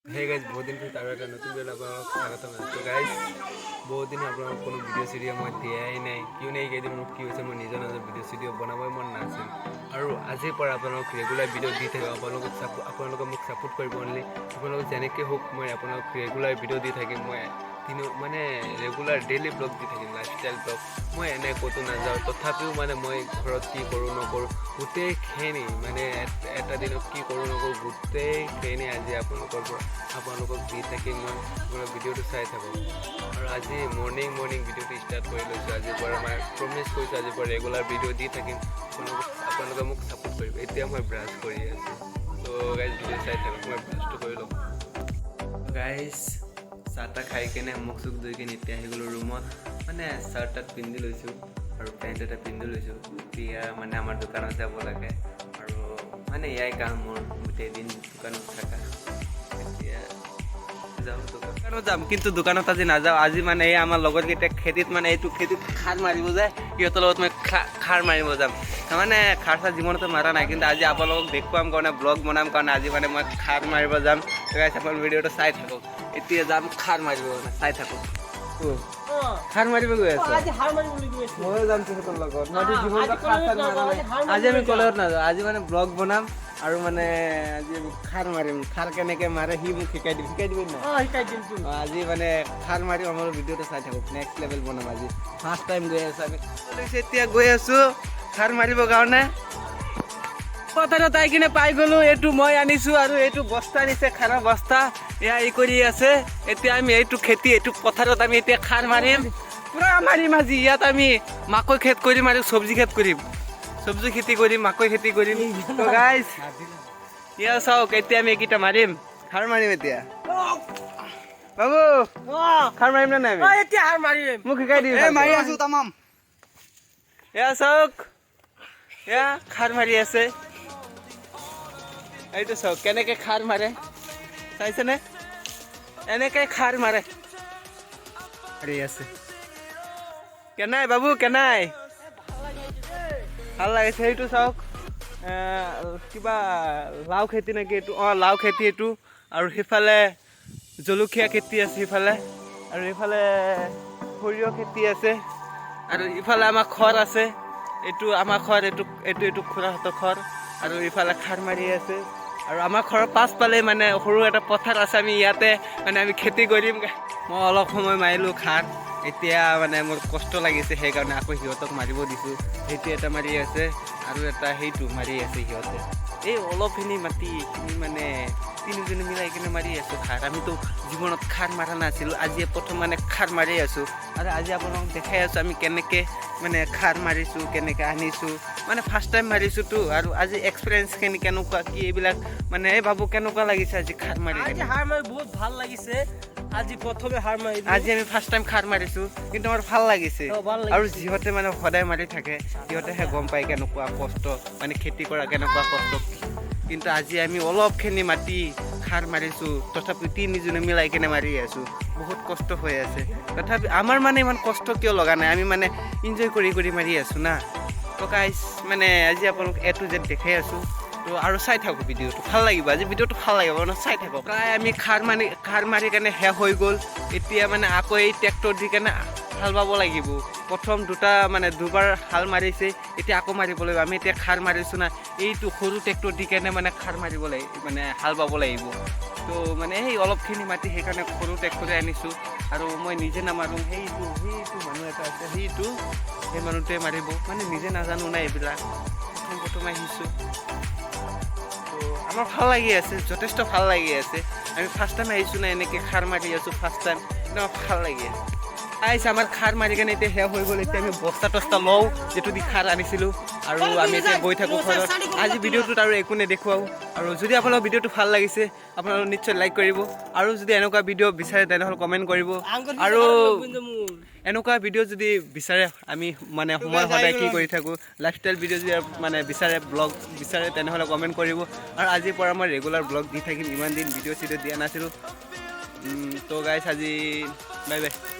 Hey guys, बहुत दिन फिर तारा का नतून बेला पर स्वागत है। तो guys, बहुत दिन आप लोगों को कोनो वीडियो सीरियल मैं दिया ही नहीं। क्यों नहीं कहते मुझे क्यों से मैं निज़ान ना वीडियो सीरियल बनावे मन ना से। और आज ही पर आप लोगों को रेगुलर वीडियो दी थे। आप लोगों को मुझे सपोर्ट कर बोलने। आप लोगों जाने के हुक मैं आप लोगों को रेगुलर वीडियो दी था कि मैं तीनों मैंने रेगुलर डेली ब्लॉग दी था कि लाइफस्टाइल ब्लॉग मैं एने को तो ना जाऊँ तो थापियों मैंने मैं घरत की करूँ न करूँ गुटे खेनी मैंने एटा दिन की करूँ न करूँ गुटे खेनी आज आप लोगों दी था कि मैं वीडियो तो चाहे था और आज मॉर्निंग वीडियो तो स्टार्ट कर लो आज पर मैं प्रॉमिस कर आज पर रेगुलर वीडियो दी था कि आप लोग मुझे सपोर्ट करें इतना मैं ब्राश करी तो गाइज वीडियो चाहे था मैं ब्राश तो कर लो गाइज चाह खाई केने मुख चुख धुई किने इतना गलो रूमत माने शार्ट टार्ट पिंधि लैसो और पेंट एटा पिंधि लैसो इतना माने आमार दुकानत जाब लागे और माने याई काम मोर गोटे दिन दुकानत थाका যাম কিন্তু দোকানত আজি নাযাওঁ আজি মানে এই আমাৰ লগৰ কেইটা খেতিত মানে এইটো খেতিত খাৰ মাৰিব যায় সিহঁতৰ লগত মই খাৰ মাৰিব যাম মানে খাৰ চাৰ জীৱনতো মাৰা নাই কিন্তু আজি আপোনালোকক দেখুৱাম কাৰণে ব্লগ বনাম কাৰণে আজি মানে মই খাৰ মাৰিব যাম গাইছ আপোনাৰ ভিডিঅ'টো চাই থাকক এতিয়া যাম খাৰ মাৰিব চাই থাকক খাৰ মাৰিব গৈ আছো আজি খাৰ মাৰিবলৈ গৈ আছো মই যাম সিহঁতৰ লগত মই জীৱনত খাৰ চাৰ মাৰা নাই আজি আমি কলেজত নাযাওঁ আজি মানে ব্লগ বনাম আৰু মানে আজি খাৰ মাৰিম খাৰ কেনেকৈ মাৰে সি মোক শিকাই দিবি না শিকাই দিম আজি মানে খাৰ মাৰিম আমাৰ ভিডিঅ'টো চাই থাকক নেক্সট লেভেল বনাম আজি ফাৰ্ষ্ট টাইম গৈ আছো আমি এতিয়া গৈ আছো খাৰ মাৰিবৰ কাৰণে পথাৰত আহি কিনে পাই গ'লো এইটো মই আনিছোঁ আৰু এইটো বস্তা আনিছে খাৰৰ বস্তা এয়া ই কৰি আছে এতিয়া আমি এইটো খেতি এইটো পথাৰত আমি এতিয়া খাৰ মাৰিম পুৰা মাৰিম আজি ইয়াত আমি মাকৈ খেত কৰিম আৰু চব্জি খেত কৰিম সবজি খেতি কৰিম মাকৈ খেতি কৰিম তো গাইজ ইয়া চাওক এতিয়া আমি এইকেইটা মাৰিম খাৰ মাৰিম এতিয়া বাবু খাৰ মাৰিম নে নাই এতিয়া খাৰ মাৰিম মোক শিকাই দিবি মাৰি আছো তামাম ইয়া চাওক ইয়া খাৰ মাৰি আছে এইটো চাওক কেনেকৈ খাৰ মাৰে চাইছেনে এনেকৈ খাৰ মাৰে মাৰি আছে কেনাই বাবু কেনাই ভাল লাগিছে সেইটো চাওক কিবা লাও খেতি নেকি এইটো লাও খেতি এইটো আৰু সিফালে জলকীয়া খেতি আছে সিফালে আৰু ইফালে সৰিয়হ খেতি আছে আৰু ইফালে আমাৰ খৰ আছে এইটো আমাৰ খৰ এইটো খুৰাহঁতৰ খৰ আৰু ইফালে খাৰ মাৰি আছে আৰু আমাৰ ঘৰৰ পাছফালে মানে সৰু এটা পথাৰ আছে আমি ইয়াতে মানে আমি খেতি কৰিম মই অলপ সময় মাৰিলোঁ খাৰ এতিয়া মানে মোৰ কষ্ট লাগিছে সেইকাৰণে আকৌ সিহঁতক মাৰিব দিছোঁ সেইটো এটা মাৰি আছে আৰু এটা সেইটো মাৰি আছে সিহঁতে এই অলপখিনি মাটিখিনি মানে তিনিজনী মিলাই কিনে মাৰি আছোঁ খাৰ আমিতো জীৱনত খাৰ মাৰা নাছিলোঁ আজি প্ৰথম মানে খাৰ মাৰি আছোঁ আৰু আজি আপোনালোকক দেখাই আছোঁ আমি কেনেকৈ মানে খাৰ মাৰিছোঁ কেনেকৈ আনিছোঁ মানে ফাৰ্ষ্ট টাইম মাৰিছোঁতো আৰু আজি এক্সপিৰিয়েঞ্চখিনি কেনেকুৱা কি এইবিলাক মানে এই বাবু কেনেকুৱা লাগিছে আজি খাৰ মাৰি আজি খাৰ মাৰি বহুত ভাল লাগিছে আজি প্ৰথমে খাৰ মাৰি আজি আমি ফাৰ্ষ্ট টাইম খাৰ মাৰিছোঁ কিন্তু আমাৰ ভাল লাগিছে আৰু যিহঁতে মানে সদায় মাৰি থাকে সিহঁতেহে গম পায় কেনেকুৱা কষ্ট মানে খেতি কৰা কেনেকুৱা কষ্ট কিন্তু আজি আমি অলপখিনি মাটি খাৰ মাৰিছোঁ তথাপি তিনিজনে মিলাই কিনে মাৰি আছোঁ বহুত কষ্ট হৈ আছে তথাপি আমাৰ মানে ইমান কষ্ট কিয় লগা নাই আমি মানে এনজয় কৰি মাৰি আছোঁ না তো গাইজ মানে আজি আপোনালোক A to Z দেখাই আছোঁ তো আৰু চাই থাকক ভিডিঅ'টো ভাল লাগিব আজি ভিডিঅ'টো ভাল লাগিব মানে চাই থাকক প্ৰায় আমি খাৰ মাৰি কাৰণে শেষ হৈ গ'ল এতিয়া মানে আকৌ এই ট্ৰেক্টৰ দি কেনে হাল বাব লাগিব প্ৰথম দুবাৰ হাল মাৰিছে এতিয়া আকৌ মাৰিব লাগিব আমি এতিয়া খাৰ মাৰিছোঁ না এইটো সৰু ট্ৰেক্টৰ দি কেনে মানে খাৰ মাৰিব লাগিব মানে হাল বাব লাগিব তো মানে সেই অলপখিনি মাটি সেইকাৰণে সৰু ট্ৰেক্টৰে আনিছোঁ আৰু মই নিজে নামাৰোঁ সেইটো মানুহ এটা আছে সেই মানুহটোৱে মাৰিব মানে নিজে নাজানো না এইবিলাক প্ৰথম আহিছোঁ তো আমাৰ ভাল লাগি আছে যথেষ্ট ভাল লাগি আছে আমি ফাৰ্ষ্ট টাইম আহিছোঁ না এনেকৈ খাৰ মাৰি আছোঁ ফাৰ্ষ্ট টাইম একদম ভাল লাগি আছে আহিছে আমাৰ খাৰ মাৰি কেনে এতিয়া শেষ হৈ গ'ল এতিয়া আমি বস্তা টস্তা লওঁ যিটো দি খাৰ আনিছিলোঁ আৰু আমি এতিয়া গৈ থাকোঁ ঘৰত আজি ভিডিঅ'টোত আৰু একো নেদেখুৱাওঁ আৰু যদি আপোনালোকৰ ভিডিঅ'টো ভাল লাগিছে আপোনালোকে নিশ্চয় লাইক কৰিব আৰু যদি এনেকুৱা ভিডিঅ' বিচাৰে তেনেহ'লে কমেণ্ট কৰিব আৰু এনেকুৱা ভিডিঅ' যদি বিচাৰে আমি মানে সময় সদায় কি কৰি থাকোঁ লাইফষ্টাইল ভিডিঅ' যদি মানে বিচাৰে ব্লগ বিচাৰে তেনেহ'লে কমেণ্ট কৰিব আৰু আজিৰ পৰা মই ৰেগুলাৰ ব্লগ দি থাকিম ইমান দিন ভিডিঅ' চিডিঅ' দিয়া নাছিলোঁ তো গাইছ আজি বাই বাই